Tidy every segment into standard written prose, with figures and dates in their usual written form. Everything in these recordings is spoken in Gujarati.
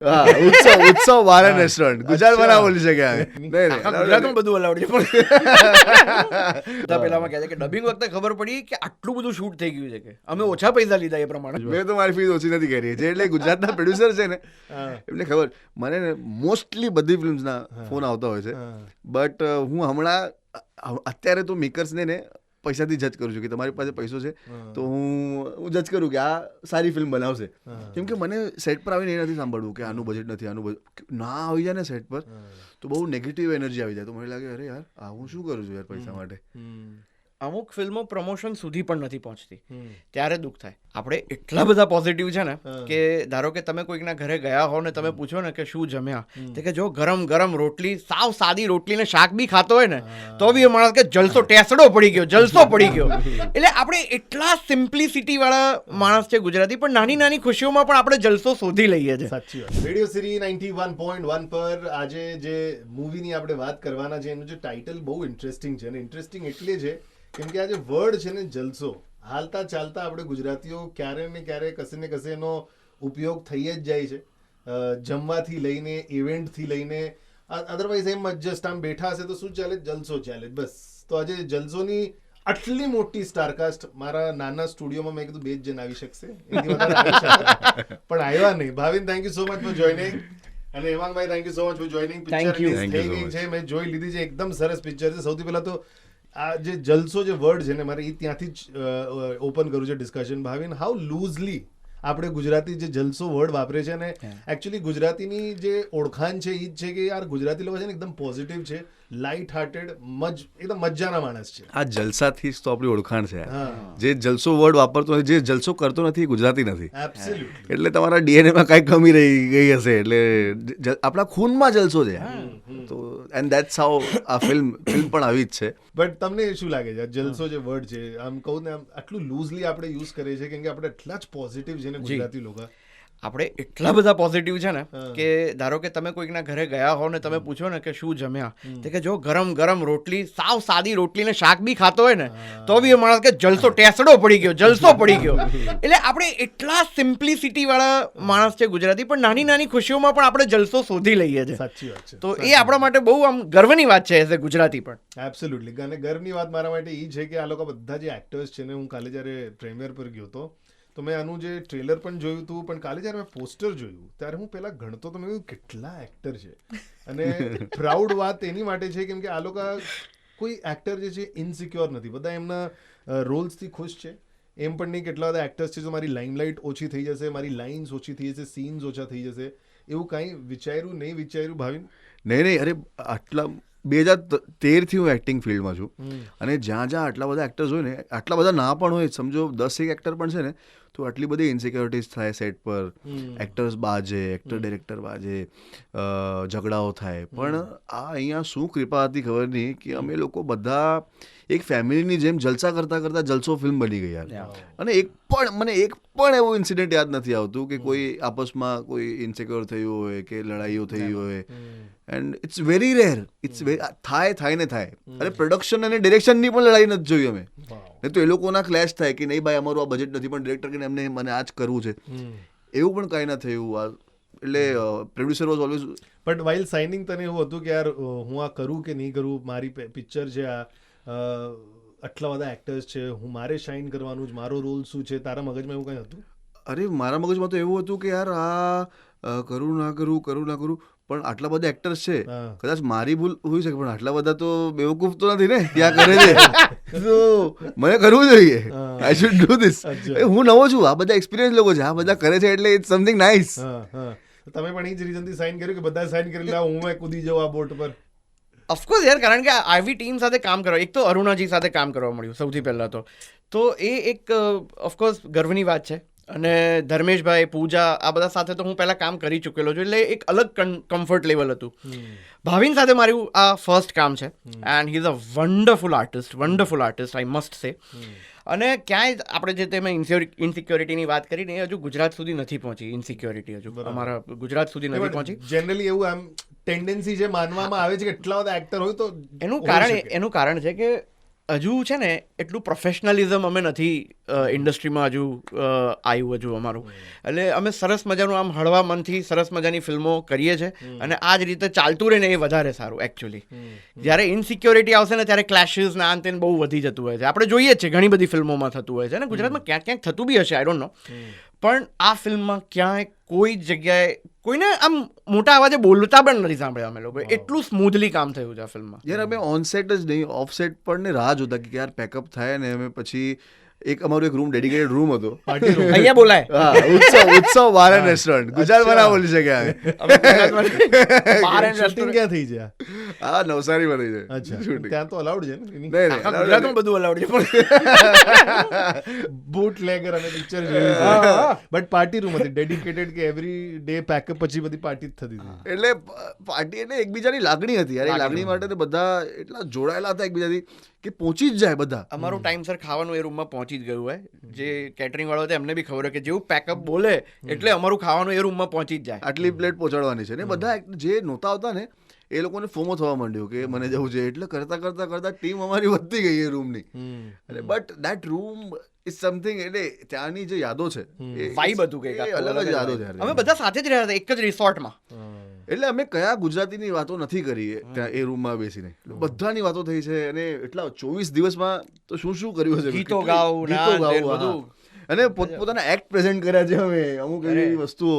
ઉત્સવ બાર એન્ડ રેસ્ટોરન્ટ ગુજરાતમાં ના બોલી શકે ગુજરાતમાં બધું અલાઉડ છે પણ પેલામાં કહે છે કે ડબિંગ વખતે ખબર પડી કે આટલું બધું શૂટ થઈ ગયું છે કે અમે ઓછા પૈસા લીધા એ પ્રમાણે. મેં તો મારી ફીસ ઓછી નથી કરી છે એટલે ગુજરાતના પ્રોડ્યુસર છે ને એમને ખબર. મને મોસ્ટલી બધી ફિલ્મ્સના ફોન આવતા હોય છે બટ હું હમણાં અત્યારે તો મેકર્સને ને પૈસાથી જજ કરું છું કે તમારી પાસે પૈસો છે તો હું જજ કરું કે આ સારી ફિલ્મ બનાવશે. કેમ કે મને સેટ પર આવીને એ નથી સાંભળવું કે આનું બજેટ નથી, આનું બજેટ ના આવી જાય ને સેટ પર તો બહુ નેગેટિવ એનર્જી આવી જાય. તો મને લાગે અરે યાર આ હું શું કરું છું યાર પૈસા માટે. અમુક ફિલ્મો પ્રમોશન સુધી પણ નથી પહોંચતી ત્યારે દુઃખ થાય. આપણે એટલા બધા પોઝિટિવ છે ને કે ધારો કે તમે કોઈકના ઘરે ગયા હો ને તમે પૂછો ને કે શું જમ્યા, તો કે જો ગરમ ગરમ રોટલી, સાવ સાદી રોટલી ને શાક બી ખાતો હોય ને તો બી એ માણસ કે જલસો ટેસડો પડી ગયો, જલસો પડી ગયો. એટલે આપણે એટલા સિમ્પ્લિસિટી વાળા માણસ છે ગુજરાતી, પણ નાની નાની ખુશીઓમાં પણ આપણે જલસો શોધી લઈએ છીએ. સાચી વાત. રેડિયો સિટી 91.1 પર આજે જે મૂવીની આપણે વાત કરવાના છે એનું જે ટાઇટલ બહુ ઇન્ટરેસ્ટિંગ છે અને ઇન્ટરેસ્ટિંગ એટલે છે કેમ કે આ જે વર્ડ છે ને જલસો, હાલતા ચાલતા આપણે ગુજરાતીઓ ક્યારે ને ક્યારે કશે ને કશે એનો ઉપયોગ થઈ જ જાય છે. જમવાથી લઈને ઇવેન્ટથી લઈને અધરવાઇઝ એમ જસ્ટ આમ બેઠા હશે તો શું ચાલે, જલસો ચાલે બસ. તો આજે જલસોની આટલી મોટી સ્ટારકાસ્ટ મારા નાના સ્ટુડિયોમાં મેં કીધું 2 જ જણ આવી શકશે, પણ આવ્યા નહીં. Bhavin, thank you so much for joining. અને હેમાંગભાઈ, thank you so much for joining. Picture થઈ ગઈ છે, મેં જોઈ લીધી છે, એકદમ સરસ પિક્ચર છે. સૌથી પહેલા તો આ જે જલસો જે વર્ડ છે ને મારે એ ત્યાંથી જ ઓપન કરવું છે ડિસ્કશન. ભાવિન, હાઉ લૂઝલી આપણે ગુજરાતી જે જલસો વર્ડ વાપરે છે ને એકચ્યુઅલી ગુજરાતીની જે ઓળખાણ છે એ જ છે કે યાર ગુજરાતી લોકો છે ને એકદમ પોઝિટિવ છે, લાઇટ હાર્ટેડ, એકદમ મજાના માણસ છે. આ જલસાથી જ તો આપણી ઓળખાણ છે. જે જલસો વર્ડ વાપરતો નથી, જે જલસો કરતો નથી એ ગુજરાતી નથી. એબ્સોલ્યુટલી. એટલે તમારા ડીએનએમાં કાંઈ કમી રહી ગઈ હશે. એટલે આપણા ખૂનમાં જલસો છે. તો એન્ડ ધેટ્સ હાઉ આ ફિલ્મ પણ આવી જ છે. બટ તમને શું લાગે છે જલસો જે વર્ડ છે, આમ કહું ને આમ આટલું લૂઝલી આપણે યુઝ કરીએ છીએ કેમ કે આપણે એટલા જ પોઝિટિવ છે ને ગુજરાતી લોકો. આપણે એટલા બધા પોઝિટિવ છે ને કે ધારો કે તમે કોઈકના ઘરે ગયા હો ને તમે પૂછો ને કે શું જમ્યા, તો કે જો ગરમ ગરમ રોટલી, સાવ સાદી રોટલી ને શાક બી ખાતો હોય ને તો બી એ માણસ કે જલસો ટેસડો પડી ગયો, જલસો પડી ગયો. એટલે આપણે એટલા સિમ્પ્લિસિટી વાળા માણસ છે ગુજરાતી, પણ નાની નાની ખુશીઓમાં પણ આપણે જલસો શોધી લઈએ છીએ. સાચી વાત છે. તો એ આપણા માટે બહુ આમ ગર્વની વાત છે એઝ એ ગુજરાતી પણ. એબ્સોલ્યુટલી. અને ગર્વની વાત મારા માટે એ છે કે આ લોકો બધા જે એક્ટર્સ છે ને, હું કાલે જ્યારે પ્રીમિયર પર ગયો હતો તો મેં આનું જે ટ્રેલર પણ જોયું હતું, પણ કાલે જ્યારે મેં પોસ્ટર જોયું ત્યારે હું પહેલાં ગણતો તો મેં કહ્યું કેટલા એક્ટર છે. અને પ્રાઉડ વાત એની માટે છે કેમ કે આ લોકો કોઈ એક્ટર જે છે ઇનસિક્યોર નથી, બધા એમના રોલ્સથી ખુશ છે. એમ પણ નહીં કેટલા બધા એક્ટર્સ છે તો મારી લાઇમલાઇટ ઓછી થઈ જશે, મારી લાઇન્સ ઓછી થઈ જશે, સીન્સ ઓછા થઈ જશે, એવું કાંઈ નહીં વિચાર્યું ભાવિન? નહીં. અરે આટલા 2013થી હું એક્ટિંગ ફિલ્ડમાં છું અને જ્યાં આટલા બધા એક્ટર્સ હોય ને, આટલા બધા ના પણ હોય, સમજો 10 એક્ટર પણ છે ને, તો આટલી બધી ઇન્સિક્યોરિટીઝ થાય સેટ પર. એક્ટર્સ બાજે, એક્ટર ડિરેક્ટર બાજે, ઝઘડાઓ થાય. પણ આ અહીંયા શું કૃપા હતી ખબર નહીં કે અમે લોકો બધા એક ફેમિલીની જેમ જલસા કરતાં કરતાં જલસો ફિલ્મ બની ગઈ યાર. અને મને એક પણ એવું ઇન્સિડન્ટ યાદ નથી આવતું કે કોઈ આપસમાં કોઈ ઇન્સિક્યોર થયું હોય કે લડાઈઓ થઈ હોય. And it's very rare. થાય ને થાય. અરે પ્રોડક્શન અને ડિરેક્શનની પણ લડાઈ નથી જોઈ અમે. નહીં તો એ લોકોના ક્લેશ થાય કે નહીં ભાઈ અમારું આ બજેટ નથી, પણ ડિરેક્ટર કે એમને મને આ જ કરવું છે. એવું પણ કાંઈ ના થયું. એટલે producer was always. But while signing તને એવું હતું કે યાર હું આ કરું કે નહીં કરું, મારી પિક્ચર છે, આ આટલા બધા એક્ટર્સ છે, મારે શાઇન કરવાનું જ, મારો રોલ શું છે? તારા મગજમાં એવું કંઈ હતું? અરે મારા મગજમાં તો એવું હતું કે યાર આ કરું ના કરું, પણ આટલા બધા એક્ટર્સ છે, કદાચ મારી ભૂલ હોઈ શકે, પણ આટલા બધા તો બેવકૂફ તો નથી ને ત્યાં કરે છે, તો મને કરવું જોઈએ. I should do this. હું નવો છું, આ બધા એક્સપિરિયન્સ લોકો છે, આ બધા કરે છે, એટલે ઇટ્સ સમથિંગ નાઇસ. તમે પણ એ જ રીઝનથી સાઇન કર્યું કે બધા સાઇન કરી લે, હું કૂદી જાઉં આ બોટ પર? ઓફકોર્સ યાર, કારણ કે આવી ટીમ સાથે કામ કરવા, એક તો અરુણાજી સાથે કામ કરવા મળ્યું સૌથી પહેલાં તો એ એક ઓફકોર્સ ગર્વની વાત છે. અને ધર્મેશભાઈ, પૂજા, આ બધા સાથે તો હું પહેલાં કામ કરી ચૂકેલો છું, એટલે એક અલગ કમ્ફર્ટ લેવલ હતું. ભાવિન સાથે મારું આ ફર્સ્ટ કામ છે and he is a wonderful artist, I must સે. અને ક્યાંય આપણે જે તમે ઇન્સિક્યોરિટીની વાત કરી ને, એ હજુ ગુજરાત સુધી નથી પહોંચી. ઇન્સિક્યોરિટી હજુ અમારા ગુજરાત સુધી નથી પહોંચી. જનરલી એવું આમ ટેન્ડન્સી જે માનવામાં આવે છે કે એટલા બધા એક્ટર હોય તો એનું કારણ છે કે હજુ છે ને એટલું પ્રોફેશનલિઝમ અમે નથી ઇન્ડસ્ટ્રીમાં હજુ આવ્યું હજુ અમારું. એટલે અમે સરસ મજાનું આમ હળવા મનથી સરસ મજાની ફિલ્મો કરીએ છીએ અને આ જ રીતે ચાલતું રહે ને એ વધારે સારું એકચ્યુઅલી. જ્યારે ઇનસિક્યોરિટી આવશે ને ત્યારે ક્લેશિસ ના અંતે બહુ વધી જતું હોય છે. આપણે જોઈએ જ છે ઘણી બધી ફિલ્મોમાં થતું હોય છે અને ગુજરાતમાં ક્યાંક ક્યાંક થતું બી હશે, આઈ ડોન્ટ નો. પણ આ ફિલ્મમાં ક્યાંય કોઈ જગ્યાએ કોઈને આમ મોટા અવાજે બોલતા પણ નથી સાંભળ્યા અમે લોકો. એટલું સ્મૂધલી કામ થયું છે આ ફિલ્મમાં. યાર અમે ઓન સેટ જ નહીં, ઓફ સેટ પણ ને રાહ જોતા કે યાર પેકઅપ થાય ને અમે પછી એક અમારું એક રૂમ ડેડિકેટેડ રૂમ હતો. અહીંયા બોલાય. હા, ઉત્સવ બાર એન્ડ રેસ્ટોરન્ટ. ગુજરાતમાં ના બોલી શકે અમે. શૂટિંગ ક્યાં થઈ છે? હા, નવસારીમાં થઈ જાય. અચ્છા, shooting. ત્યાં તો અલાઉડ છે ને? નહીં, નહીં, ગુજરાતમાં બધું અલાઉડ છે બૂટ લેગર અને પિક્ચર જોયું છે. બટ પાર્ટી રૂમ હતી ડેડિકેટેડ કે એવરી ડે પેકઅપ પછી બધી પાર્ટી જ થતી હતી. એટલે પાર્ટી એટલે એકબીજાની લાગણી હતી યાર. એ લાગણી માટે તો બધા એટલા જોડાયેલા હતા એકબીજાથી કે પહોંચી જ જાય બધા. અમારું ટાઈમસર ખાવાનું એ રૂમમાં પહોંચી જ ગયું હોય. જે કેટરિંગ વાળો હતો એમને બી ખબર હોય કે જેવું પેકઅપ બોલે એટલે અમારું ખાવાનું એ રૂમમાં પહોંચી જ જાય. આટલી પ્લેટ પહોંચાડવાની છે ને બધા જે નહોતા આવતા ને એ લોકોને ફોમો થવા માંડ્યો કે મને જવું છે. એટલે કરતા ટીમ અમારી વધતી ગઈ એ રૂમની. એટલે but that room is something. એટલે ત્યાંની જે યાદો છે વાઇબ હતું કંઈક એ અલગ જ યાદો છે. અમે બધા સાથે જ રહ્યા હતા એક જ રિસોર્ટમાં. એટલે અમે કયા ગુજરાતીની વાતો નથી કરી ત્યાં એ રૂમમાં બેસીને. બધાની વાતો થઈ છે અને એટલા 24 દિવસમાં તો શું શું કર્યું છે. ગીતો ગાવ ગીતો ગાવ, બધું. અને પોતપોતાના એક્ટ પ્રેઝન્ટ કર્યા છે અમે અમુક એવી વસ્તુઓ.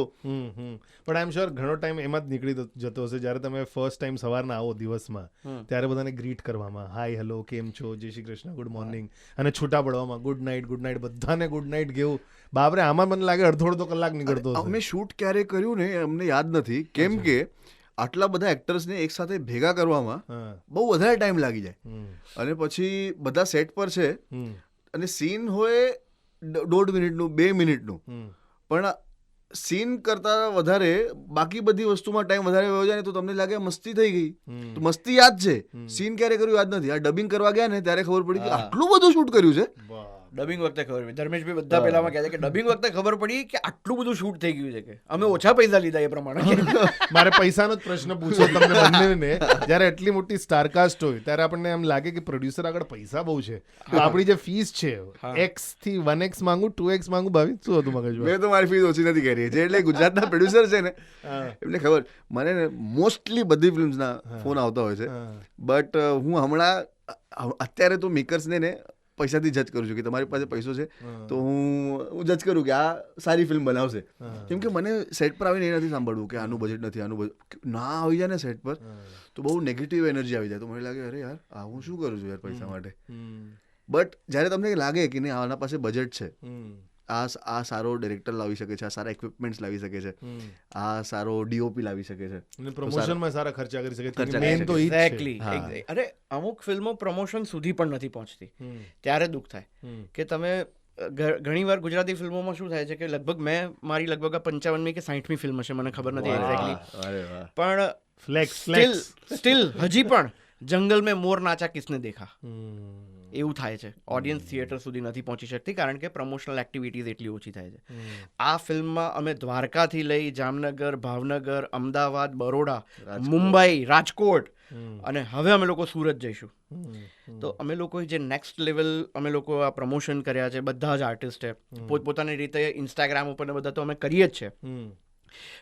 પણ આઈ એમ શ્યોર ઘણો ટાઈમ એમાં જ નીકળી જતો હશે. જ્યારે તમે ફર્સ્ટ ટાઈમ સવારના આવો દિવસમાં ત્યારે બધાને ગ્રીટ કરવામાં, હાય હેલો કેમ છો, જય શ્રી કૃષ્ણ, ગુડ મોર્નિંગ, અને છૂટા પડવામાં ગુડ નાઇટ, બધાને ગુડ નાઇટ કેવું. બાપરે, આમાં મને લાગે અડધો કલાક નીકળતો હશે. અમે શૂટ ક્યારે કર્યું ને અમને યાદ નથી, કેમ કે આટલા બધા એક્ટર્સને એક સાથે ભેગા કરવામાં બહુ વધારે ટાઈમ લાગી જાય. અને પછી બધા સેટ પર છે અને સીન હોય 1.5 મિનિટનું 2 મિનિટનું, પણ સીન કરતા વધારે બાકી બધી વસ્તુમાં ટાઈમ વધારે વયો જાય ને તો તમને લાગે મસ્તી થઈ ગઈ. તો મસ્તી યાદ છે, સીન ક્યારે કર્યું યાદ નથી. આ ડબિંગ કરવા ગયા ને ત્યારે ખબર પડી કે આટલું બધું શૂટ કર્યું છે. ડબિંગ વખતે ખબર પડી. ધર્મેશભાઈ બધા પહેલામાં કહે છે કે ડબિંગ વખતે ખબર પડી કે આટલું બધું શૂટ થઈ ગયું છે કે અમે ઓછા પૈસા લીધા એ પ્રમાણે. મારે પૈસાનો જ પ્રશ્ન પૂછો તમને બંનેને. જ્યારે એટલી મોટી સ્ટારકાસ્ટ હોય ત્યારે આપણને એમ લાગે કે પ્રોડ્યુસર આગળ પૈસા બહુ છે, તો આપણી જે ફીસ છે X થી 1X માંગુ 2X માંગુ, ભાવિક શું હતું મગજમાં? મેં તો મારી ફીસ ઓછી નથી કરી. જે એટલે ગુજરાતના પ્રોડ્યુસર છે ને એમને ખબર. મને મોસ્ટલી બધી ફિલ્મ્સના ફોન આવતા હોય છે, બટ હું હમણાં અત્યારે તો મેકર્સને ને પૈસાથી જજ કરું છું કે તમારી પાસે પૈસો છે તો હું જજ કરું કે આ સારી ફિલ્મ બનાવશે. કેમ કે મને સેટ પર આવીને એ નથી સાંભળવું કે આનું બજેટ નથી, આનું બજેટ ના આવી જાય ને સેટ પર તો બહુ નેગેટિવ એનર્જી આવી જાય. તો મને લાગે અરે યાર આ હું શું કરું છું યાર પૈસા માટે. બટ જ્યારે તમને લાગે કે નહીં આના પાસે બજેટ છે, આ સારો ડિરેક્ટર લાવી શકે છે, આ સારા ઇક્વિપમેન્ટ્સ લાવી શકે છે, આ સારો ડીઓપી લાવી શકે છે, પ્રમોશનમાં સારા ખર્ચા કરી શકે છે, ખર્ચા મેઇન તો ઈ જ છે. એક્ઝેક્ટલી. અરે અમુક ફિલ્મો પ્રમોશન સુધી પણ નથી પહોંચતી, ત્યારે દુઃખ થાય કે તમે ઘણીવાર ગુજરાતી ફિલ્મોમાં શું થાય છે કે લગભગ મેં મારી લગભગ 55મી કે 60મી ફિલ્મ હશે, મને ખબર નથી એક્ઝેક્ટલી, પણ સ્ટીલ હજી પણ જંગલ મેં મોર નાચા કિસને દેખા એવું થાય છે. ઓડિયન્સ થિયેટર સુધી નથી પહોંચી શકતી કારણ કે પ્રમોશનલ એક્ટિવિટીઝ એટલી ઓછી થાય છે. આ ફિલ્મમાં અમે દ્વારકાથી લઈ જામનગર, ભાવનગર, અમદાવાદ, બરોડા, મુંબઈ, રાજકોટ અને હવે અમે લોકો સુરત જઈશું. તો અમે લોકોએ જે નેક્સ્ટ લેવલ અમે લોકો આ પ્રમોશન કર્યા છે, બધા જ આર્ટિસ્ટે પોતપોતાની રીતે ઇન્સ્ટાગ્રામ ઉપર ને બધા તો અમે કરીએ જ છે.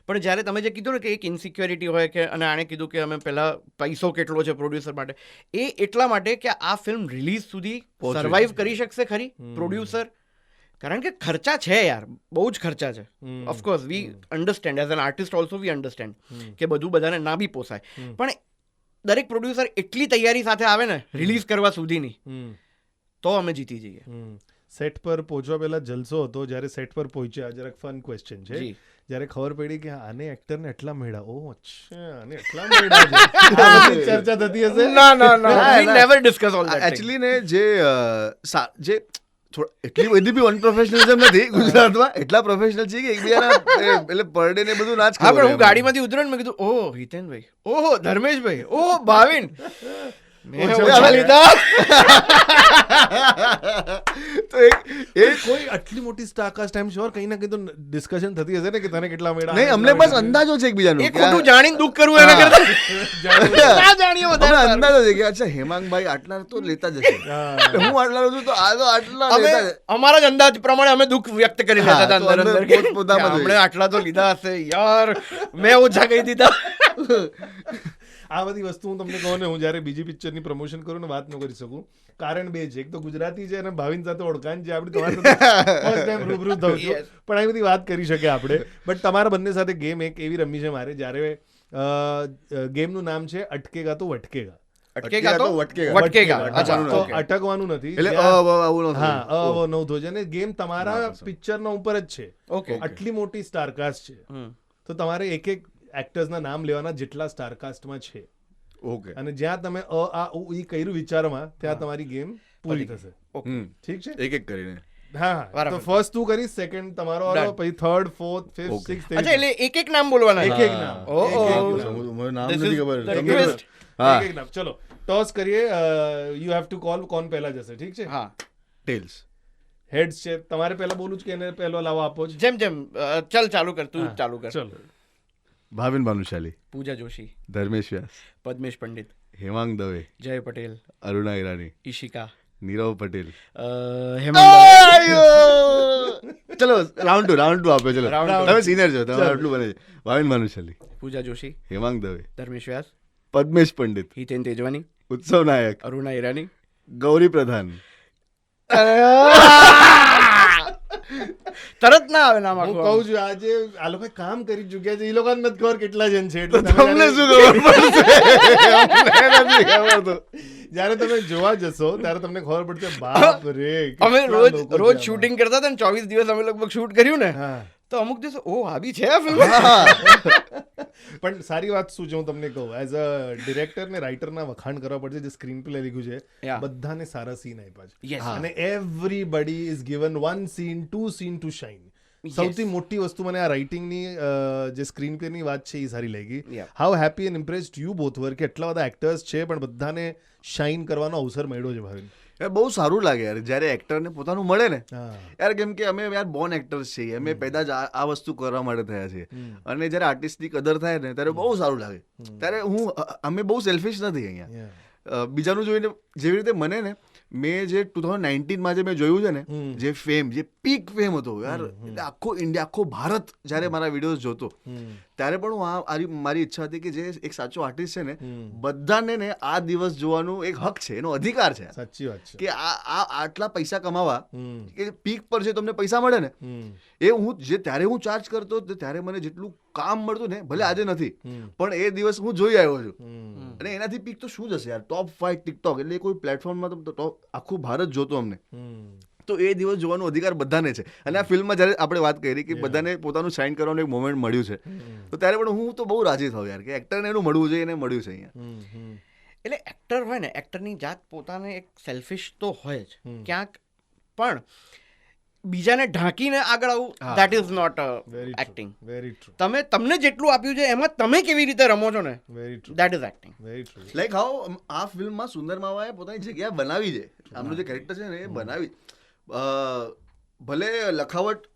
પણ જ્યારે તમે જે કીધું ને કે એક ઇન્સિક્યોરિટી હોય કે, અને આણે કીધું કે અમે પહેલાં પૈસો કેટલો છે પ્રોડ્યુસર માટે, એ એટલા માટે કે આ ફિલ્મ રિલીઝ સુધી સર્વાઈવ કરી શકશે ખરી પ્રોડ્યુસર? કારણ કે ખર્ચા છે યાર, બહુ જ ખર્ચા છે. Of course V understand, as an artist also V understand કે બધું બધાને ના બી પોસાય, પણ દરેક પ્રોડ્યુસર એટલી તૈયારી સાથે આવે ને રિલીઝ કરવા સુધીની, તો અમે જીતી જઈએ. સેટ પર પહોંચવા પહેલા જલસો હતો. જ્યારે સેટ પર પહોંચ્યા, જરાક ફન ક્વેશ્ચન છે, જ્યારે ખબર પડી કે આને એક્ટરને એટલા મળ્યા, ઓ અચ્છા આને એટલા મળ્યા છે, આ બધી ચર્ચા થતી હશે? ના વી never discuss all that. Actually ને જે એટલી બધી બી અનપ્રોફેશનલિઝમ નથી ગુજરાતમાં. એટલા પ્રોફેશનલ છે કે એકબીજાના એટલે પર ડે ને બધું ના જ ખબર. હું ગાડીમાંથી ઉતર્યો ને મેં કીધું ઓહ હિતેનભાઈ, ઓહો ધર્મેશભાઈ, ઓહો ભાવિન, મેં ઓછા લીધા. તો એ કોઈ આટલી મોટી સ્ટારકાસ્ટ ટાઈમ શ્યોર કંઈ ના કંઈ તો ડિસ્કશન થતી હશે ને કે તને કેટલા મેળા નહીં, અમને બસ અંદાજો છે એકબીજાનો એ ખોટું જાણીને દુઃખ કરવું એના કરતા ના જાણીએ અમને વધારે સારું. અંદાજો છે કે અચ્છા હેમાંગભાઈ આટલા તો લેતા જ હશે, હું આટલા લઉં છું તો આ તો આટલા અમે લેતા જ. અમારા જ અંદાજ પ્રમાણે અમે દુઃખ વ્યક્ત કરી લેતા હતા હા, તો અંદર અંદર અંદર કે પોતપોતામાં જ હમણે હોય. આટલા તો લીધા હશે યાર, મેં ઓછા કહી દીધા. આ બધી વસ્તુ હું તમને કહું ને, હું જ્યારે બીજી પિક્ચરની પ્રમોશન કરું ને વાત ન કરી શકું. કારણ બે છે, એક તો ગુજરાતી છે અને ભાવિન સાથે ઓળખાણ છે આપણી, તમારી સાથે first time રૂબરૂ થઉં છું. Yes. પણ આવી બધી વાત કરી શકે આપણે. બટ તમારા બંને સાથે ગેમ એક એવી રમી છે મારે, જ્યારે ગેમનું નામ છે અટકેગા તો વટકેગા. અટકેગા તો વટકેગા. વટકેગા. વટકેગા. અચ્છા, તો okay. અટકવાનું નથી. એટલે આવું ન હા થાય. અ નવ થયો છે અને ગેમ તમારા પિક્ચરના ઉપર જ છે. Okay. આટલી મોટી સ્ટારકાસ્ટ છે હમ. તો તમારે એક એક એક્ટર્સના નામ લેવાના જેટલા સ્ટારકાસ્ટમાં છે, ઓકે. અને જ્યાં તમે અ આ ઉ ઈ કર્યું વિચારમાં ત્યાં તમારી ગેમ પૂરી થશે. હમ. ઠીક છે? એક એક કરીને. હા તો બરાબર. ફર્સ્ટ તું કરીશ, સેકન્ડ તમારો વાળો, Done. પછી third, fourth, fifth, Okay. Sixth. અચ્છા, એટલે એક એક નામ બોલવાના એક છે? એક નામ. Oh, એક એક oh. નામ. મને નામ This નથી is ખબર. the તમને request. હા, એક એક નામ. ચલો ટોસ કરીએ. You have to call. કોણ પહેલા જશે? ઠીક છે? હા, ટેલ્સ. હેડ્સ છે. તમારે પહેલા બોલું જ કે એને પહેલો લાવો આપો જ? જેમ જેમ ચલ ચાલુ કર, તું હા, ચાલુ કર. ચલો. ભાવિન ભાનુશાલી, પૂજા જોશી, ધર્મેશ વ્યાસ, પદ્મેશ પંડિત, હેમાંગ દવે, જય પટેલ, અરુણા ઈરાની, ઈશિકા, નીરવ પટેલ. હેમંત, ચલો રાઉન્ડ ટુ આપે. ચલો Round two. તમે સિનિયર છો, તમે આટલું બને છે. ભાવિન ભાનુશાલી, પૂજા જોશી, હેમાંગ દવે, ધર્મેશ વ્યાસ, પદ્મેશ પંડિત, હિતેન તેજવાની, ઉત્સવ નાયક, અરુણા ઈરાની. ગૌરી પ્રધાન. તરત ના આવે નામ હું આખું. કહું છું આજે આ લોકો કામ કરી ચૂક્યા છે, એ લોકોને નથી ખબર કેટલા જણ છે. એટલે તમે તમને જ્યારે- શું ખબર પડશે? અમને નથી ખબર તો. જ્યારે તમે જોવા જશો ત્યારે તમને ખબર પડશે, બાપ રે અમે કેટલા રોજ લોકો રોજ છે શૂટિંગ કરતા હતા ને 24 દિવસ અમે લગભગ શૂટ કર્યું ને, આમાં. હા. તો અમુક દિવસ ઓ આ બી છે આ ફિલ્મ. પણ સારી વાત શું છે હું તમને કહું, એઝ અ ડિરેક્ટર ને રાઇટરના વખાણ કરવા પડશે. જે સ્ક્રીન પ્લે લખ્યું છે, Yeah. બધાને સારા સીન આપ્યા છે. Yes. અને everybody is given one scene, two scene to shine. સૌથી મોટી વસ્તુ મને આ રાઇટિંગની જે સ્ક્રીન પ્લેની વાત છે એ સારી લાગી. Yeah. How happy and impressed you both were કે એટલા બધા એક્ટર્સ છે પણ બધાને શાઇન કરવાનો અવસર મળ્યો છે ભાવિન. યાર બહુ સારું લાગે યાર જ્યારે એક્ટરને પોતાનું મળે ને. હા. યાર કેમ કે અમે યાર બોર્ન એક્ટર્સ છીએ, અમે પેદા જ આ વસ્તુ કરવા માટે થયા છીએ. અને જ્યારે આર્ટિસ્ટની કદર થાય ને ત્યારે બહુ સારું લાગે. ત્યારે અમે બહુ સેલ્ફિશ નથી અહીંયા. Yeah. બીજાનું જોઈને જેવી રીતે મને ને, મેં જે 2019માં જે મેં જોયું છે ને, જે ફેમ, જે પીક ફેમ હતો યાર, એટલે આખો ઇન્ડિયા, આખો ભારત જ્યારે મારા વિડીયોઝ જોતો, ત્યારે પણ હું મારી ઈચ્છા હતી કે જે એક સાચો આર્ટિસ્ટ છે ને, બધાને ને આ દિવસ જોવાનું એક હક છે, એનો અધિકાર છે સાચી વાત છે. કે આ આટલા પૈસા કમાવા, કે પીક પર જે તમને પૈસા મળે ને, હમ. એ હું જે ત્યારે હું ચાર્જ કરતો ત્યારે મને જેટલું કામ મળતું ને, ભલે આજે નથી, પણ એ દિવસ હું જોઈ આવ્યો છું. અને એનાથી પીક તો શું જશે યાર, ટોપ 5 ટિકટોક એટલે કોઈ પ્લેટફોર્મમાં તો ટોપ આખું ભારત જોતો અમને. તો એ દિવસ જોવાનો અધિકાર બધાને છે. અને આ ફિલ્મમાં જ્યારે આપણે વાત કરી કે બધાને પોતાનું સાઇન કરવાનું એક મોમેન્ટ મળ્યું છે, તો ત્યારે પણ હું તો બહુ રાજી થયો યાર કે એક્ટરને એનું મળવું જોઈએ, એને મળ્યું છે અહીંયા. એટલે એક્ટર હોય ને, એક્ટરની જાત પોતાને એક સેલ્ફિશ તો હોય જ ક્યાંક, પણ બીજાને ઢાંકીને આગળ આવું, that is not very acting. Very true. તમને જેટલું આપ્યું છે એમાં તમે કેવી રીતે રમો છો ને, very true. That is acting. Very true. Like how આ ફિલ્મમાં સુંદર માવાએ પોતાની જગ્યા બનાવી છે. આમનું જે કેરેક્ટર છે ને એ બનાવી, ભલે લખાવટ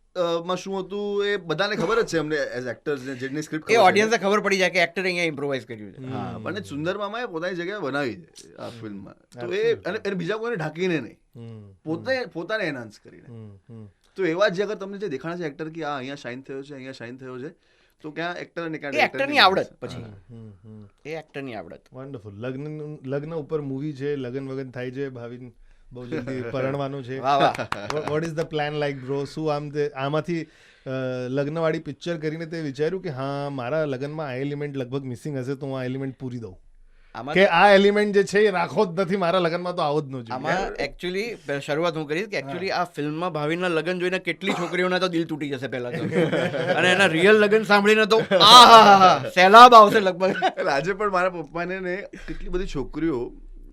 માં શું હતું એ બધાને ખબર જ છે અમને એઝ એક્ટર્સ ને, જેની સ્ક્રિપ્ટ એ ઓડિયન્સને ખબર પડી જાય કે એક્ટરે અહીંયા ઇમ્પ્રોવાઇઝ કર્યું છે. હા, પણ સુંદર મામાએ પોતાની જગ્યાએ બનાવી છે આ ફિલ્મમાં. તો અને બીજા કોઈને ઢાંકીને નહીં, પોતાને એનહાન્સ કરીને. તો એવા જ અગર તમને જે દેખાણા છે એક્ટર કે આ અહીંયા શાઇન થયો છે, અહીંયા શાઇન થયો છે, તો ક્યાં એક્ટર અને ક્યાં એ એક્ટરની આવડત પછી, હમ. એ એક્ટરની આવડત. વન્ડરફુલ. લગ્ન ઉપર મૂવી છે, લગ્ન વગન થાય છે, ભાવિન બહુ જલ્દી પરણવાનું છે. વાહ વાહ. What is the plan like bro? શું આમાંથી લગ્નવાળી પિક્ચર કરીને તે વિચાર્યું કે હા મારા લગ્નમાં આ એલિમેન્ટ લગભગ મિસિંગ હશે તો હું આ એલિમેન્ટ પૂરી દઉં, આમાં કે આ એલિમેન્ટ જે છે એ રાખો જ નથી મારા લગ્નમાં, તો આવો જ ન જોઈએ. આમાં એકચ્યુઅલી શરૂઆત હું કરીશ કે એકચ્યુઅલી આ ફિલ્મમાં ભાવિનના લગ્ન જોઈને કેટલી છોકરીઓના તો દિલ તૂટી જશે પહેલા તો, અને એના રિયલ લગ્ન સાંભળીને તો સહેલાબ આવશે લગભગ. એટલે આજે પણ મારા પપ્પાને ને કેટલી બધી છોકરીઓ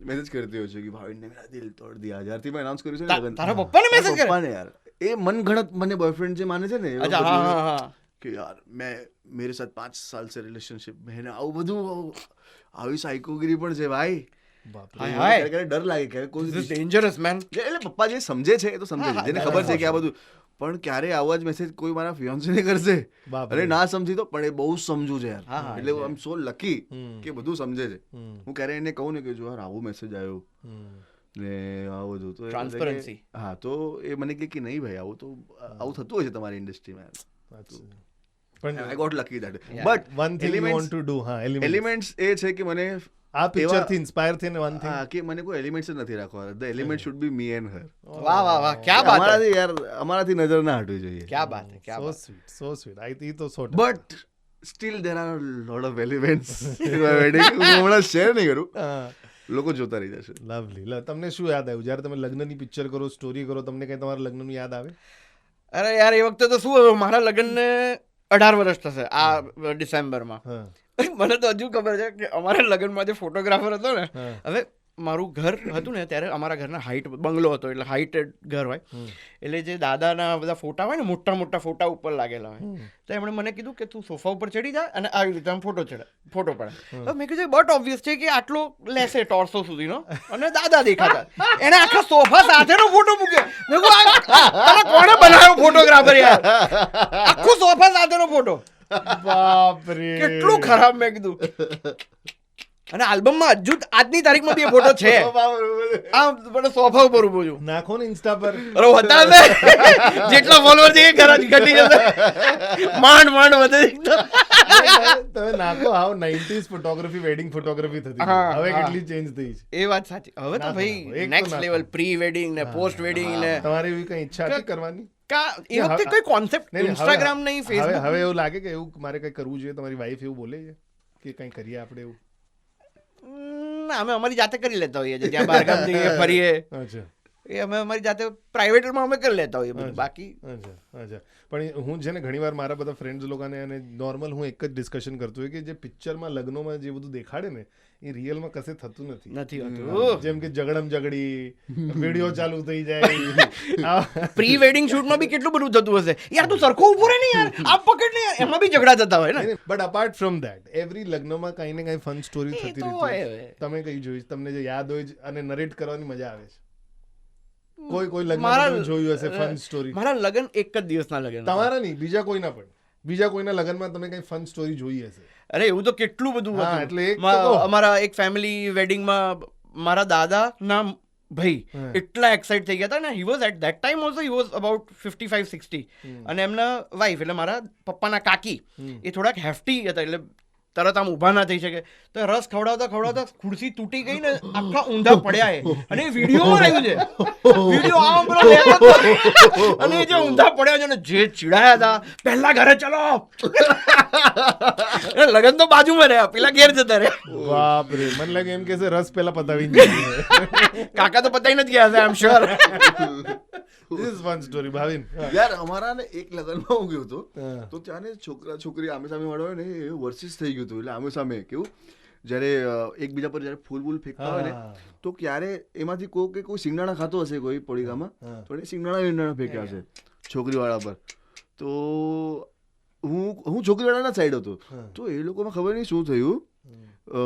મેસેજ કરતી હોય છે કે ભાવિનને મેરા દિલ તોડ દિયા, જ્યારથી મેં અનાઉન્સ કર્યું છે ને લગ્ન. તારા પપ્પાને message કરે? પપ્પાને યાર, એ મનગણત મને બોયફ્રેન્ડ જે માને છે ને, એવા અચ્છા, હા બધું હા હા. કે યાર મેં मेरे साथ 5 साल से रिलेशनशिप में है ना, આવું બધું આવી સાયકોગીરી પણ છે ભાઈ. બાપ હાય મને હાય ક્યારેક ડર લાગે કે કોઈ ધીસ ઇઝ ડેન્જરસ મેન. એટલે પપ્પા જે સમજે છે એ તો સમજે છે, જેને ખબર છે કે આ બધું, પણ ક્યારે આવા જ મેસેજ કોઈ મારા ફિયોન્સીને કરશે બાપ અને ના સમજી તો પણ એ બહુ સમજુ છે યાર. હા, એટલે આઈ એમ સો લકી કે બધું સમજે છે. હમ. હું ક્યારે એને કહું ને કે જો યાર આવો મેસેજ આવ્યો ને આવું બધું તો એ કહે કે- Transparency. હા, તો એ મને કહે કે નહીં ભાઈ આવું તો આવું થતું હોય છે તમારી ઇન્ડસ્ટ્રીમાં. પણ I got lucky that. Yeah. But one thing you want to do, હા, એલિમેન્ટ્સ એ છે કે મને આ પિક્ચર થી ઇન્સ્પાયર થઈને વન થિંગ. હા, કે મને કોઈ એલિમેન્ટ્સ જ નથી રાખવા. The element should be me and her. વાહ વાહ વાહ, ક્યાં બાત હે, અમારાથી યાર અમારાથી નજર ના હટવી જોઈએ. ક્યાં બાત હે, ક્યાં સો બાત. Sweet, so sweet. આઈ તો so but still there are lot of elements in my wedding. હું હમણાં શેર નહીં કરું, લોકો જોતા રહી જશે. લવલી. તમને શું યાદ આવ્યું જ્યારે તમે લગ્નની પિક્ચર કરો, સ્ટોરી કરો, તમને કઈ તમારા લગ્નનું યાદ આવે? અરે યાર એ વખતે તો શું હવે મારા લગ્નને 18 વર્ષ થશે આ ડિસેમ્બરમાં. હા, મને તો હજુ ખબર છે કે અમારા લગ્નમાં જે ફોટોગ્રાફર હતો ને, હા. હવે મારું ઘર હતું ને ત્યારે અમારા ઘરના હાઈટ બંગલો હતો એટલે હાઈટેડ ઘર હોય, એટલે જે દાદાના બધા ફોટા હોય ને મોટા મોટા ફોટા ઉપર લાગેલા હોય, તો એમણે મને કીધું કે તું સોફા ઉપર ચડી જા અને આવી રીતે આમ ફોટો પડે. તો મેં કીધું બટ ઓબ્વિયસ છે કે આટલો લેશે ટોર્સો સુધીનો અને દાદા દેખાતા, એને આખા સોફા સાથેનો ફોટો મૂક્યો. મેં કીધું તને કોણે બનાવ્યો ફોટોગ્રાફર યાર, આખો સોફા સાથેનો ફોટો, બાપ રે, કેટલું ખરાબ. મેં કીધું અને આલ્બમમાં હજુ આજની તારીખમાં બી એ ફોટો છે, આ મને સોફા ઉપર ઉભો છું. નાખો ને ઇન્સ્ટા પર. અરે હતા ને જેટલા ફોલોવર છે એ ઘટી જશે, માંડ વધે. તમે નાખો, હાવ 90s ફોટોગ્રાફી, વેડિંગ ફોટોગ્રાફી થતી હા, હતી. હવે હા. કેટલી ચેન્જ થઈ છે. એ વાત સાચી. હવે તો નાખો, ભાઈ નાખો. એક તો નેક્સ્ટ નાખો. લેવલ પ્રી વેડિંગ ને પોસ્ટ વેડિંગ ને તમારી એવી કઈ ઈચ્છા હતી કરવાની? એ વખતે કોઈ કોન્સેપ્ટ નહીં, નહીં, ઇન્સ્ટાગ્રામ નહીં, હવે ફેસબુક. હવે એવું લાગે કે એવું મારે કઈ કરવું જોઈએ? તમારી વાઈફ એવું બોલે છે કે કઈ કરીએ આપણે એવું? ના, અમે અમારી જાતે કરી લેતા હોઈએ છીએ, જ્યાં બહારગામ જઈએ ફરીએ અચ્છા, એ અમે અમારી જાતે પ્રાઇવેટમાં અમે કરી લેતા હોઈએ બધું. બાકી અચ્છા. પણ હું છે ને ઘણીવાર મારા બધા ફ્રેન્ડ્સ લોકોને અને નોર્મલ હું એક જ ડિસ્કશન કરતો હોય કે જે પિક્ચરમાં લગ્નોમાં જે બધું દેખાડે ને એ રિયલમાં કશે થતું નથી. નથી હોતું. જેમ કે ઝગડી, વિડીયો ચાલુ થઈ જાય. પ્રી વેડિંગ શૂટમાં બી કેટલું બધું થતું હશે યાર, તું સરખો ઉભો રહે ને યાર, આપ પકડ ને યાર, એમાં બી ઝઘડા થતા હોય ને. But apart from that every લગ્નમાં કઈ ને કઈ ફન સ્ટોરી એ થતી તો રહેતી હોય હોય. હવે. તમે કઈ જોઈ, તમને જે યાદ હોય અને નરેટ કરવાની મજા આવે છે? કોઈ લગ્ન મારા તમે જોયું હશે ફન સ્ટોરી? મારા લગ્ન એક જ દિવસના લગ્ન હતા. તમારા નહીં, બીજા કોઈના પણ, બીજા કોઈના લગ્નમાં તમે કઈ ફન સ્ટોરી જોઈ હશે? અરે એવું તો કેટલું બધું હા, હતું. એટલે એક તો કહો. અમારા એક ફેમિલી વેડિંગમાં મારા દાદા ના ભાઈ હા. એટલા એક્સાઇટ થઈ ગયા હતા ને, he was at that time also he was about 55-60, અને એમના વાઈફ એટલે મારા પપ્પાના કાકી એ થોડાક હેફ્ટી હતા, એટલે તરત આમ ઊભા ના થઈ શકે, તો રસ ખવડાવતા ખુરશી તૂટી ગઈ ને આખા ઊંધા પડ્યા એ, અને એ વિડીયોમાં આવ્યું છે, વિડીયો આમ પેલો લેતો હતો, અને એ જે ઊંધા પડ્યા છે ને જે ચીડાયા હતા, પહેલા ઘરે ચલો, લગન તો બાજુમાં રહ્યા, પેલા ઘેર જતા રહ્યા. બાપ રે, મને લાગે એમ કે છે રસ પેલા પતાવી કાકા તો પતાઈ નથી ગયા હશે, I am sure. This is fun story. Bhavin, યાર અમારા ને એક લગ્નમાં હું ગયો હતો, હા. તો ત્યાં ને છોકરા છોકરી આમે સામે મળ્યા હોય ને એ વર્સિસ થઈ ગયું હતું. એટલે આમે સામે કેવું, જ્યારે એકબીજા પર જ્યારે ફૂલ ફેંકતા હોય ને, હા. તો ક્યારે એમાંથી કોઈ સિંગડાણા ખાતો હશે કોઈ પડીકામાં, હા. તો એને સિંગડાણા ફેંક્યા હશે છોકરીવાળા પર. તો હું છોકરીવાળાના સાઈડ હતો, તો એ લોકોમાં ખબર નહીં શું થયું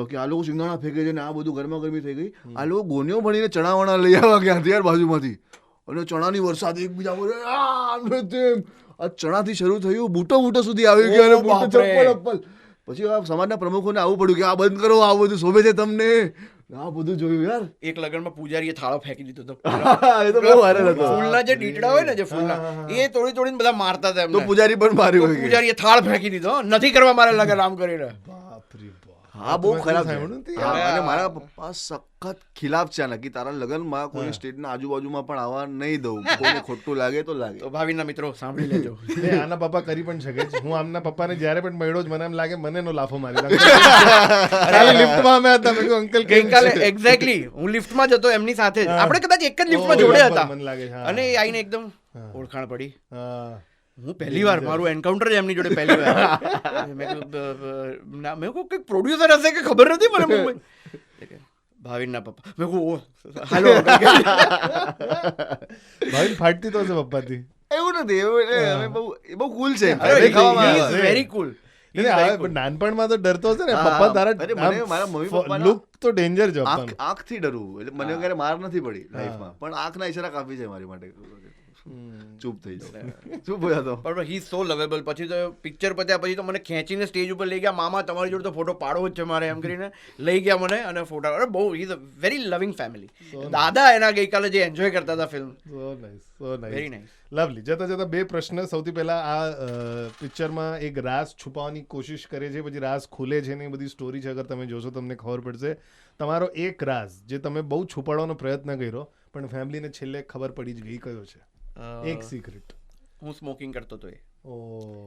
કે આ લોકો સિંગડાણા ફેંકે છે ને આ બધું ગરમા ગરમી થઈ ગઈ. આ લોકો ગોનીઓ ભણીને ચણાવણા લઈ આવ્યા ક્યાંથી યાર બાજુમાંથી, અને ચણાની વરસાદ એકબીજા પર આમ ને તેમ. આ ચણાથી શરૂ થયું, બૂટો સુધી આવી ગયા, અને બૂટો બાપરે. ચપ્પલ. પછી આ સમાજના પ્રમુખોને આવું પડ્યું કે આ બંધ કરો, આ બધું શોભે છે તમને, આ બધું જોયું યાર. એક લગ્નમાં પૂજારીએ થાળો ફેંકી દીધો હતો. એ તો બહુ વાયરલ હતો. ફૂલના જે દીટડા હોય ને, જે ફૂલના, એ તોડીને બધા મારતા હતા તો એમને. પૂજારી પણ માર્યું હોય કે. પૂજારીએ થાળ ફેંકી દીધો, નથી કરવા મારે લગ્ન આમ કરીને. બાપ રે બાપ. હા, બહુ ખરાબ છે. સાંભળ્યું નથી? હા, અને મારા પપ્પા સખત ખિલાફ છે આના, કે તારા લગ્નમાં કોઈ સ્ટેટના આજુબાજુમાં પણ આવવા નહીં દઉં, કોઈને ખોટું લાગે તો લાગે. તો ભાવિના મિત્રો સાંભળી લેજો. એ આના પપ્પા કરી પણ શકે છે. હું આમના પપ્પાને જ્યારે પણ મળ્યો જ મને એમ લાગે મને એનો લાફો મારી નાખ્યો. લિફ્ટમાં અમે હતા, મેં કીધું અંકલ કેમ ગઈકાલે છે? એક્ઝેક્ટલી હું લિફ્ટમાં જ હતો એમની સાથે જ. આપણે કદાચ એક જ લિફ્ટમાં જોડે હતા, મને લાગે છે, હા. અને એ આઈને એકદમ ઓળખાણ પડી. હા. હું પહેલી વાર, મારું એન્કાઉન્ટર જ એમની જોડે પહેલી વાર. મેં કહ્યું કંઈક પ્રોડ્યુસર હશે કે ખબર નથી મને. ભાવિનના પપ્પા. મેં કહું હાલો. ભાઈ ફાટતી તો હશે પપ્પાથી. એવું નથી, એવું એટલે અમે બહુ કુલ છે. અરે, દેખાવામાં he is આવે. very cool. એટલે હવે પણ નાનપણમાં તો ડરતો હશે ને હા, પપ્પા અરે મને મારા તારા મમ્મી પપ્પાના લુક તો ડેન્જર જ આપવાનું. આંખથી ડરવું એટલે મને ક્યારે માર નથી પડી લાઈફમાં, પણ આંખના ઈશારા કાફી છે મારી માટે. ચૂપ થઈ જાવ, ચૂપ હોય તો. પણ હી સો લવેબલ. પછી તો પિક્ચર પત્યા પછી તો મને ખેંચીને સ્ટેજ ઉપર લઈ ગયા, મામા તમારી જોડે તો ફોટો પાડવો જ છે મારે, એમ કરીને લઈ ગયા મને અને ફોટા. અરે બહુ હી ઇઝ અ વેરી લવિંગ ફેમિલી. દાદા એના ગઈકાલે જે એન્જોય કરતા હતા ફિલ્મ, સો નાઇસ, સો વેરી નાઇસ, નાઇસ. લવલી. જતા જતા બે પ્રશ્ન. સૌથી પહેલા આ પિક્ચરમાં એક રાઝ છુપાવવાની કોશિશ કરે છે, પછી રાઝ ખુલે છે ને એ બધી સ્ટોરી છે. અગર તમે જોશો તમને ખબર પડશે. તમારો એક રાઝ જે તમે બહુ છુપાડવાનો પ્રયત્ન કર્યો પણ ફેમિલીને છેલ્લે ખબર પડી જ ગઈ, કયો છે? એક સિક્રેટ. હું સ્મોકિંગ કરતો હતો એ, ઓ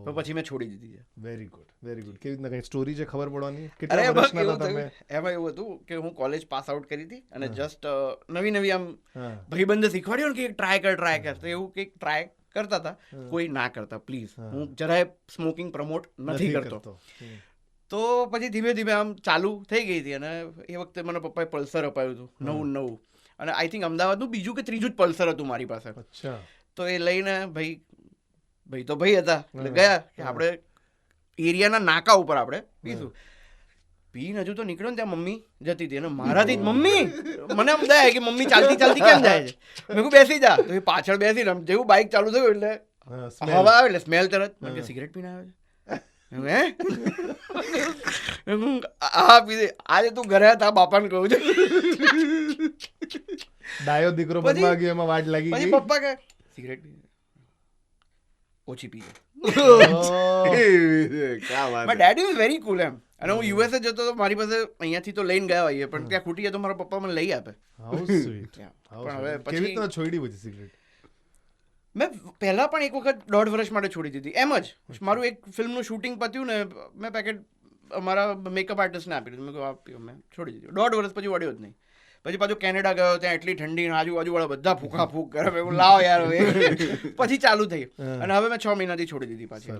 તો પછી મેં છોડી દીધી છે. Very good, very good. કેવી રીતના કઈ સ્ટોરી છે ખબર પડવાની? અરે કેટલા એમાં વર્ષના કેવું હતા થયું, તમે? એમાં એવું હતું કે હું કોલેજ પાસ આઉટ કરી હતી અને જસ્ટ નવી નવી આમ હા. ભાઈબંધે શીખવાડ્યું ને કે ટ્રાય કર, તો એવું કંઈક ટ્રાય કરતા હતા. કોઈ ના કરતા પ્લીઝ, હું જરાય સ્મોકિંગ પ્રમોટ નથી કરતો. તો પછી ધીમે ધીમે આમ ચાલુ થઈ ગઈ હતી અને એ વખતે મને પપ્પાએ પલ્સર અપાયું હતું નવું, અને આઈ થિંક અમદાવાદનું બીજું કે ત્રીજું જ પલ્સર હતું મારી પાસે. અચ્છા. તો એ લઈને ભાઈ તો ભાઈ હતા એટલે ગયા કે આપણે એરિયાના નાકા ઉપર આપણે પીશું. પીને હજુ તો નીકળ્યો ને ત્યાં મમ્મી જતી હતી અને મારાથી જ મમ્મી મને આમ દયા કે મમ્મી ચાલતી ચાલતી કેમ જાય છે. મેં કહું બેસી જા, તો એ પાછળ બેસીને આમ જેવું બાઇક ચાલુ થયું એટલે હવા આવે એટલે સ્મેલ તરત મને કે સિગરેટ પીને આવે છે. હા પીધે. આજે તું ઘરે હતા બાપાને કહું છું. ડાયો દીકરો પછી- બનવા ગયો, એમાં વાટ લાગી પછી ગઈ. પપ્પા કહે સિગરેટ પી ઓછી પીજે. ક્યાં વાત. My dad is very cool એમ. અને હું યુએસએ જતો તો મારી પાસે અહીંયાથી તો લઈને ગયા હોઈએ, પણ ત્યાં ખૂટી તો મારા પપ્પા મને લઈ આપે. How sweet. Yeah. How પણ હવે sweet. પછી- કેવી રીતના છોડી પછી સિગરેટ? મેં પહેલા પણ એક વખત 1.5 વર્ષ માટે છોડી દીધી એમ જ. મારું એક ફિલ્મનું શૂટિંગ પત્યું ને મેં પેકેટ અમારા મેકઅપ આર્ટિસ્ટને આપી દીધું. મેં કહ્યું આપ્યું, મેં છોડી દીધું. 1.5 વર્ષ પછી વળ્યો જ નહીં. પછી પાછું કેનેડા ગયો, ત્યાં એટલી ઠંડી ને આજુબાજુવાળા બધા ફૂંકા ફૂંક કરે. મેં કહ્યું લાવો યાર હવે. પછી ચાલુ થયું અને હવે મેં 6 મહિનાથી છોડી દીધી પાછી.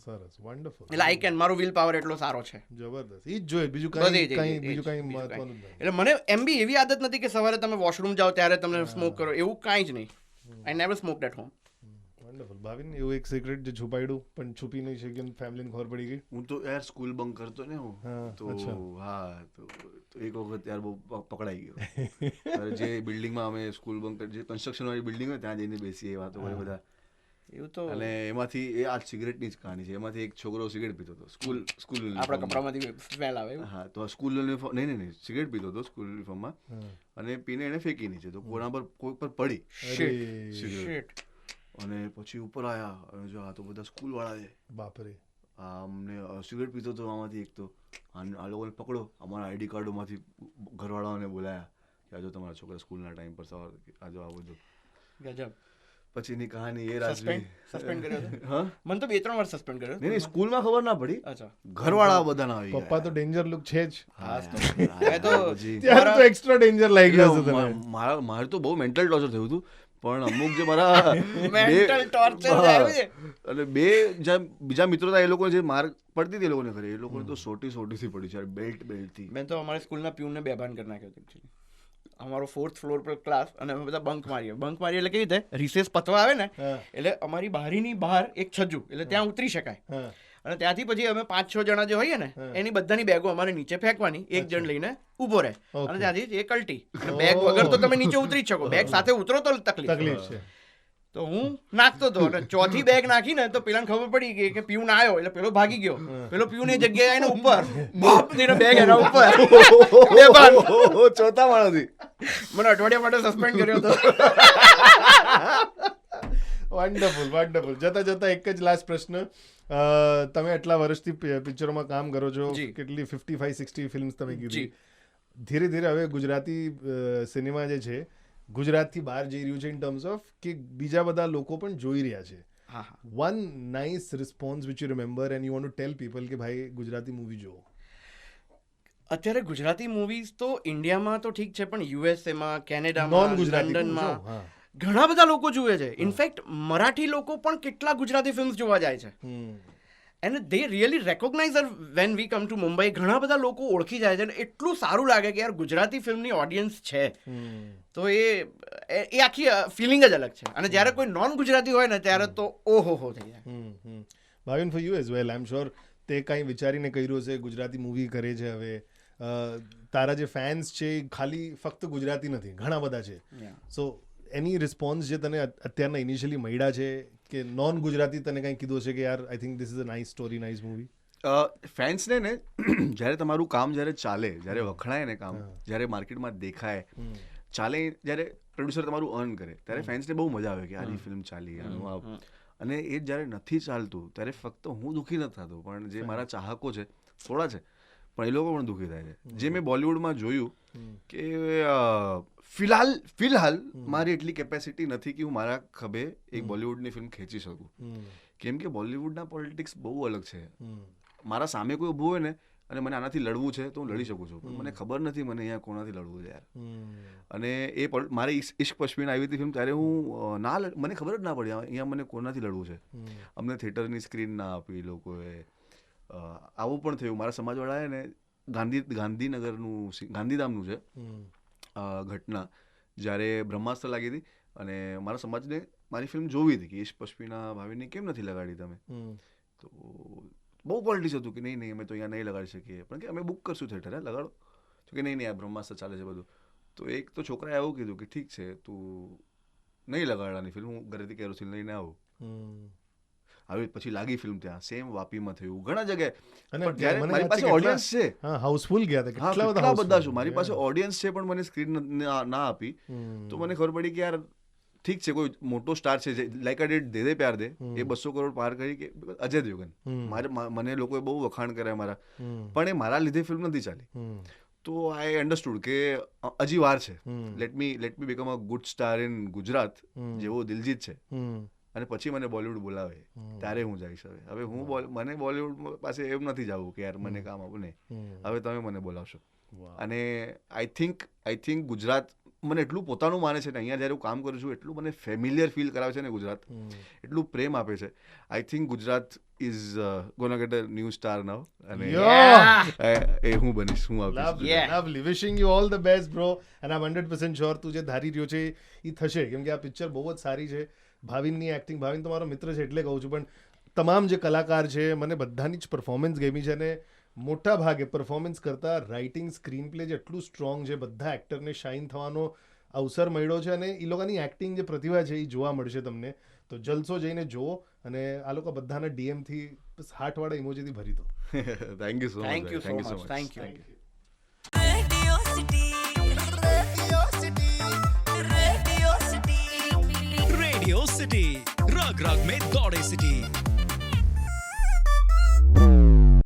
સરસ, વન્ડરફુલ. એટલે આઈ કેન, મારો વિલ પાવર એટલો સારો છે. જબરદસ્ત. ઈ જ જોઈએ, બીજું બધી કઈ જ, કઈ એ જ, બીજું કઈ એ જ, મહત્વનું જ નહીં. એટલે મને એમ બી એવી આદત નથી કે સવારે તમે વોશરૂમ જાઓ ત્યારે તમે સ્મોક કરો, એવું કાંઈ જ નહીં. I never smoked at home. Wonderful. Bhavin, એવું એક સિગરેટ જે છુપાડ્યું પણ છુપી નહીં શક્યું, ફેમિલીને ખબર પડી ગઈ? હું તો યાર સ્કૂલ બંક કરતો ને હું હા, તો અચ્છા. હા તો એક વખત યાર બહુ પકડાઈ ગયો. અરે જે બિલ્ડિંગમાં અમે સ્કૂલ બંક, જે કન્સ્ટ્રક્શન વાળી બિલ્ડિંગ હોય ત્યાં જઈને બેસીએ, વાતો કરીએ બધા. એવું તો અને એમાંથી એ આ સિગરેટની જ કહાની છે. એમાંથી એક છોકરો સિગરેટ પીતો હતો સ્કૂલ આપણા કપડામાંથી સ્મેલ આવે એવું. હા, તો સ્કૂલ યુનિફોર્મ નહીં સિગરેટ પીતો હતો સ્કૂલ યુનિફોર્મમાં, અને પીને એને ફેંકી નીચે, તો કોના પર કોઈ પર પડી સિગરેટ. Shit. અને પછી ઉપર આવ્યા અને જો આ તો બધા સ્કૂલ વાળા છે, બાપરે. આ અમને સિગરેટ પીતો હતો આમાંથી એક, તો આ લોકોને પકડો. અમારા આઈડી કાર્ડોમાંથી ઘરવાળાઓને બોલાયા કે આજો તમારા છોકરા સ્કૂલના ટાઈમ પર સવાર આજો આ બધું. ગજબ. પછીની કહાની એ રાજવી. સસ્પેન્ડ કર્યો હતો? હા, મને તો 2-3 વાર સસ્પેન્ડ કર્યો. નહીં સ્કૂલમાં ખબર ના પડી, અચ્છા. ઘરવાળા બધાના આવી ગયા. પપ્પા તો ડેન્જર લુક છે જ. હા, મેં તો પછી ત્યારે તો એક્સ્ટ્રા ડેન્જર લાગી ગયો છે તને. મારે તો બહુ મેન્ટલ ટોર્ચર થયું હતું, પણ અમુક જે મારા Mental torture જ આવ્યું છે. અને બીજા મિત્રો હતા, એ લોકો જે માર પડતી હતી એ લોકોને ખરી, એ લોકોને તો સોટી થી પડી છે બેલ્ટથી. મેં તો અમારી સ્કૂલના પ્યુનને બેભાન કરી નાખ્યો હતો actually. અમારો 4th ફ્લોર પર ક્લાસ અને અમે બધા બંક મારીએ એટલે કેવી રીતે રિસેસ પતવા આવે ને હા. એટલે અમારી બારીની બહાર એક છજ્જુ, એટલે ત્યાં ઉતરી શકાય. હા. અને ત્યાંથી પછી અમે 5-6 જણા જે હોઈએ ને એની બધાની બેગો અમારે નીચે ફેંકવાની, એક જણ લઈને ઊભો રહે અને ત્યાંથી એ કલ્ટી. બેગ વગર તો તમે નીચે ઉતરી જ શકો, બેગ સાથે ઉતરો તો તકલીફ છે. તો હું નાખતો હતો અને ચોથી બેગ નાખીને તો પેલાને ખબર પડી ગઈ કે પીવું ના આવ્યો, એટલે પેલો ભાગી ગયો. પેલો પીવું ની જગ્યાએ એને ઉપર બાપ દીને બેગ એના ઉપર બેભાન. ચોથા માણસથી મને અઠવાડિયા માટે સસ્પેન્ડ કર્યો હતો. Wonderful, wonderful. જતા જતા એક જ લાસ્ટ પ્રશ્ન. તમે આટલા વર્ષથી પિક્ચરોમાં કામ કરો છો, જી. કેટલી 55-60 ફિલ્મ્સ તમે કીધી. જી. ધીરે ધીરે હવે ગુજરાતી સિનેમા જે છે ગુજરાતથી બહાર જઈ રહ્યું છે, ઇન ટર્મ્સ ઓફ કે બીજા બધા લોકો પણ જોઈ રહ્યા છે. હા હા. One nice response which you remember and you want to tell people કે ભાઈ ગુજરાતી મૂવી જુઓ. અત્યારે ગુજરાતી મૂવીઝ તો ઇન્ડિયામાં તો ઠીક છે, પણ યુએસએમાં, નોન કેનેડામાં, ગુજરાતી લંડનમાં હા. ઘણા બધા લોકો જુએ છે. ઇનફેક્ટ મરાઠી લોકો પણ કેટલા ગુજરાતી ફિલ્મ્સ જોવા જાય છે. And they really recognize when we come to Mumbai. ઘણા બધા લોકો ઓળખી જાય છે અને એટલું સારું લાગે કે યાર ગુજરાતી ફિલ્મની ઓડિયન્સ છે. તો એ આખી ફિલિંગ જ અલગ છે. અને જ્યારે કોઈ નોન ગુજરાતી હોય ને ત્યારે તો ઓહો હો થઈ જાય. Bhavin, for you as well, I am sure તે કાંઈ વિચારીને કર્યું હશે ગુજરાતી મૂવી કરે છે હવે તારા જે ફેન્સ છે એ ખાલી ફક્ત ગુજરાતી નથી, ઘણા બધા છે. સો એની રિસ્પોન્સ જે તને અત્યારના ઇનિશિયલી મળ્યા છે કે નોન ગુજરાતી તને કંઈ કીધું હશે કે યાર I think this is a nice story, nice movie? ફેન્સને ને જ્યારે તમારું કામ જ્યારે ચાલે, જ્યારે વખણાય ને કામ, જ્યારે માર્કેટમાં દેખાય ચાલે, જ્યારે પ્રોડ્યુસર તમારું અર્ન કરે, ત્યારે ફેન્સને બહુ મજા આવે કે આની ફિલ્મ ચાલી, આનું અને એ જ્યારે નથી ચાલતું ત્યારે ફક્ત હું દુઃખી નથી થતો, પણ જે મારા ચાહકો છે થોડા છે પણ એ લોકો પણ દુઃખી થાય છે. જે મેં બોલિવૂડમાં જોયું કે ફિલહાલ મારી એટલી કેપેસિટી નથી કે હું મારા ખભે એક બોલિવૂડની ફિલ્મ ખેંચી શકું, કેમ કે બોલિવૂડના પોલિટિક્સ બહુ અલગ છે. મારા સામે કોઈ ઊભું હોય ને અને મને આનાથી લડવું છે તો હું લડી શકું છું, પણ મને ખબર નથી મને અહીંયા કોનાથી લડવું છે યાર. અને એ મારી ઇશ્ક પશ્મિના આવી હતી ફિલ્મ ત્યારે હું મને ખબર જ ના પડી અહીંયા મને કોનાથી લડવું છે. અમને થિયેટરની સ્ક્રીન ના આપી લોકોએ. આવું પણ થયું. મારા સમાજવાળાએ ને ગાંધીનગરનું ગાંધીધામનું છે ઘટના, જ્યારે બ્રહ્માસ્ત્ર લાગી હતી અને મારા સમાજને મારી ફિલ્મ જોવી હતી કે ઇશ્ક પશ્મિના ભાવિની કેમ નથી લગાડી તમે, તો બહુ પોલિટિક્સ હતું કે નહીં અમે તો અહીંયા નહીં લગાડી શકીએ, પણ કે અમે બુક કરશું થિયેટર, લગાડો. તો કે નહીં આ બ્રહ્માસ્ત્ર ચાલે છે બધું. તો એક તો છોકરાએ એવું કીધું કે ઠીક છે તું નહીં લગાડવાની ફિલ્મ, હું ઘરેથી કેરોસીન લઈને આવું. આવી પછી લાગી ફિલ્મ ત્યાં સેમ વાપીમાં થયું, ઘણા જગ્યાએ. મારી પાસે ઓડિયન્સ છે, હાઉસફુલ ગયા હતા કેટલા બધા શું, મારી પાસે ઓડિયન્સ છે પણ મને સ્ક્રીન ના આપી. તો મને ખબર પડી કે યાર ઠીક છે કોઈ મોટો સ્ટાર છે લાઈક આ ડેટ દે દે પ્યાર દે, એ 200 કરોડ પાર કરી કે અજય દેવગન, મને લોકોએ બહુ વખાણ કર્યા મારા, પણ એ મારા લીધે ફિલ્મ નથી ચાલી. તો આઈ અન્ડરસ્ટુડ કે હજી વાર છે, let me become a good star in Gujarat જેવો દિલજીત છે, અને પછી મને બોલિવૂડ બોલાવે ત્યારે હું જઈશ. હવે મને બોલિવૂડ પાસે એમ નથી જવું કે યાર મને કામ આપો ને, હવે તમે મને બોલાવશો. અને આઈ થિંક ગુજરાત મને એટલું પોતાનું માને છે ને, અહીંયા જ્યારે હું કામ કરું છું એટલું મને ફેમિલિયર ફીલ કરાવે છે ને ગુજરાત, એટલું પ્રેમ આપે છે. I think Gujarat is gonna get a new star now, અને એ હું બનીશ, હું આવીશ. Lovely, wishing you all the best bro, અને આઈ 100% શ્યોર તું જે ધારી રહ્યો છે એ થશે, કેમ કે આ પિક્ચર બહુ જ સારી છે. ભાવિનની એક્ટિંગ, ભાવિન તો મારો મિત્ર છે એટલે કહું છું, પણ તમામ જે કલાકાર છે મને બધાની જ પરફોર્મન્સ ગમી છે, અને મોટા ભાગે પરફોર્મન્સ કરતાં રાઇટિંગ, સ્ક્રીન પ્લે જેટલું સ્ટ્રોંગ છે, બધા એક્ટરને શાઇન થવાનો અવસર મળ્યો છે, અને એ લોકોની એક્ટિંગ જે પ્રતિભા છે એ જોવા મળશે તમને. તો જલસો જઈને જુઓ, અને આ લોકો બધાના ડીએમથી હાર્ટવાળા ઇમોજીથી ભરી દો. Thank you so much. Thank you so much. Thank you. Radio city रग रग में दौड़े सिटी.